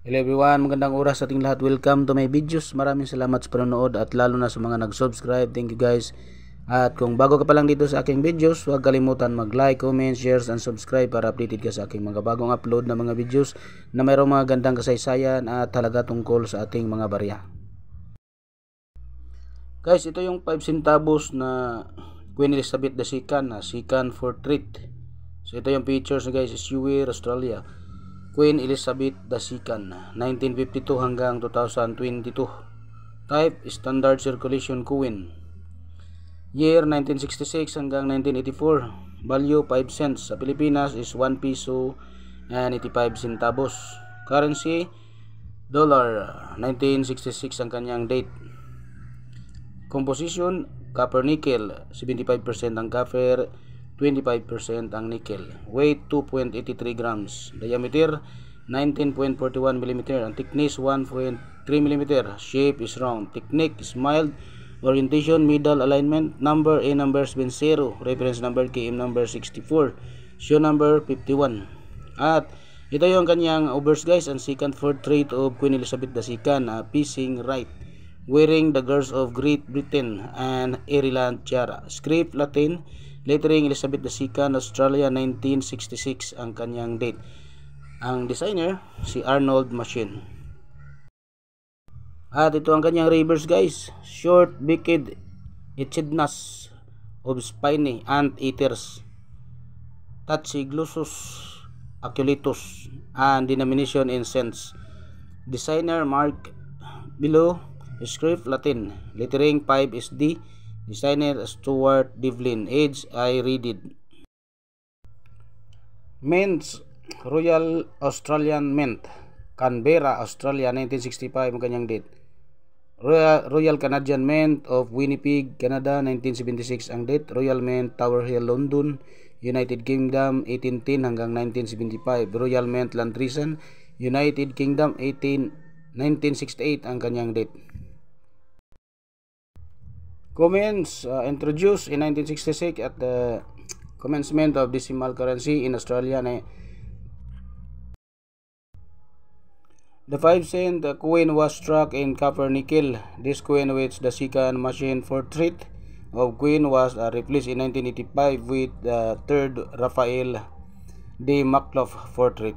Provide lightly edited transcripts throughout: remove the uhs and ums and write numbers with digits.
Hello everyone, magandang oras sa ating lahat. Welcome to my videos. Maraming salamat sa panonood at lalo na sa mga nag-subscribe. Thank you guys. At kung bago ka pa lang dito sa aking videos, huwag kalimutan mag-like, comment, shares, and subscribe para updated ka sa aking mga bagong upload na mga videos na mayroong mga gandang kasaysayan at talaga tungkol sa ating mga barya. Guys, ito yung 5 centavos na Queen Elizabeth II na second for treat. So ito yung pictures guys, is Estuary, Australia. Queen Elizabeth II, 1952 hanggang 2022. Type, Standard Circulation Coin. Year, 1966 hanggang 1984. Value, 5 cents. Sa Pilipinas is 1 piso and 85 centavos. Currency, dollar. 1966 ang kanyang date. Composition, copper nickel. 75% ang copper, 25% ang nickel. Weight 2.83 grams. Diameter 19.41 mm. Ang thickness 1.3 mm. Shape is round. Technique is mild. Orientation middle alignment. Number A number has been 0. Reference number KM number 64. Show number 51. At ito yung kanyang obverse guys. Ang second fourth trait of Queen Elizabeth II, facing right, wearing the girls of Great Britain and Ireland tiara. Script Latin. Lettering Elizabeth II, Australia, 1966 ang kanyang date. Ang designer si Arnold Machine. At ito ang kanyang reverse guys. Short beaked echidnas of spiny anteaters. Tachyglossus aculeatus and denomination in cents. Designer Mark below. Script Latin. Lettering 5 is D. Designer Stuart Devlin. Age I read it. Mint, Royal Australian Mint, Canberra, Australia, 1965 ang kanyang date. Royal Canadian Mint of Winnipeg, Canada, 1976 ang date. Royal Mint, Tower Hill, London, United Kingdom, 1810 hanggang 1975. Royal Mint, Landrisan, United Kingdom, 1968 ang kanyang date. Comments introduced in 1966 at the commencement of decimal currency in Australia. The 5 cent coin was struck in copper nickel. This coin, which the second machine for treat of Queen, was replaced in 1985 with the third Raphael de Macloff for treat.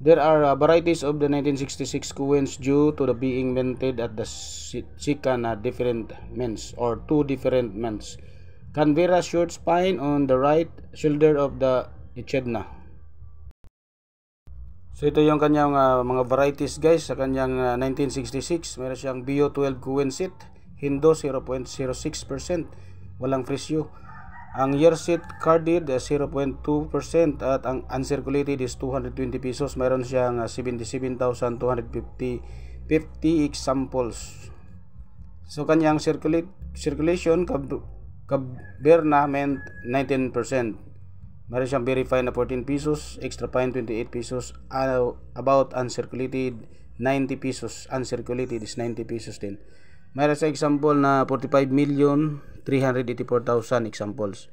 There are varieties of the 1966 coins due to the being minted at the second different mints or two different mints. Canberra short spine on the right shoulder of the echidna. So ito yung kanyang mga varieties guys sa kanyang 1966. Meron siyang Bio 12 coin set, Hindo 0.06%, walang presyo. Ang year set carded 0.2% at ang uncirculated is 220 pesos. Mayroon siyang 77,250 examples. So kanyang circulation Caberna Mint 19%. Mayroon siyang verified na 14 pesos, extra fine 28 pesos, about uncirculated 90 pesos. Uncirculated is 90 pesos din. Mayroon sa example na 45,384,000 examples.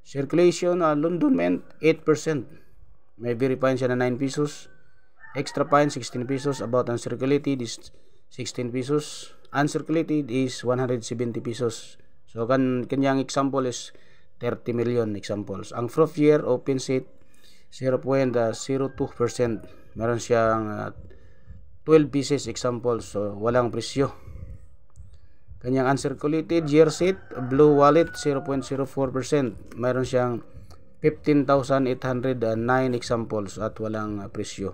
Circulation London Mint 8%. May verified siya na 9 pesos. Extra fine 16 pesos. About uncirculated is 16 pesos. Uncirculated is 170 pesos. So kanyang example is 30 million examples. Ang proof year open set 0.02%. Meron siyang 12 pieces examples. So walang presyo. Kanyang uncirculated year set blue wallet 0.04%. Mayroon siyang 15,809 examples at walang presyo.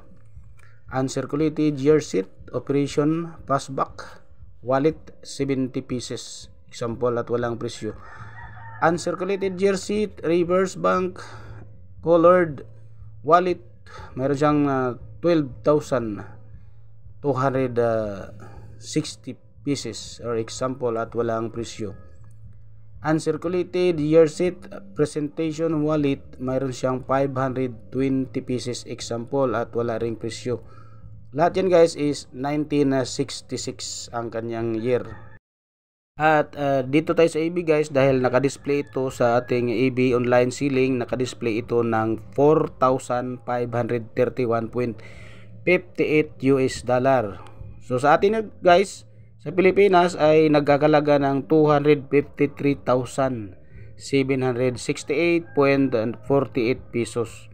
Uncirculated year set operation passback wallet 70 pieces example at walang presyo. Uncirculated year set reverse bank colored wallet, mayroon siyang 12,260 pieces or example at walang presyo. Uncirculated year set presentation wallet, mayroon siyang 520 pieces example at wala ring presyo. Lahat yan guys is 1966 ang kanyang year. At dito tayo sa AB guys, dahil naka-display ito sa ating AB online ceiling, naka-display ito ng 4,531.58 US dollar. So sa atin guys, sa Pilipinas ay nagkakalaga ng 253,768.48 pesos.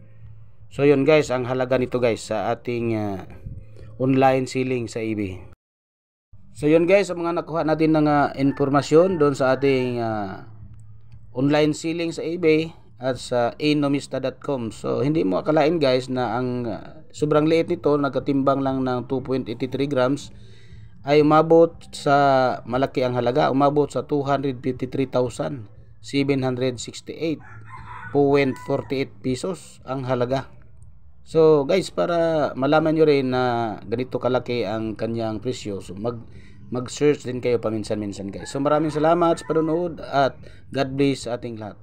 So yun guys, ang halaga nito guys sa ating online ceiling sa AB. So yun guys, ang mga nakuha natin ng informasyon doon sa ating online ceiling sa eBay at sa anomista.com. So hindi mo akalain guys na ang sobrang liit nito, nagkatimbang lang ng 2.83 grams, ay umabot sa malaki ang halaga, umabot sa 253,768.48 pesos ang halaga. So guys, para malaman nyo rin na ganito kalaki ang kanyang presyo, so mag-search din kayo paminsan-minsan guys. So maraming salamat sa panonood at God bless sa ating lahat.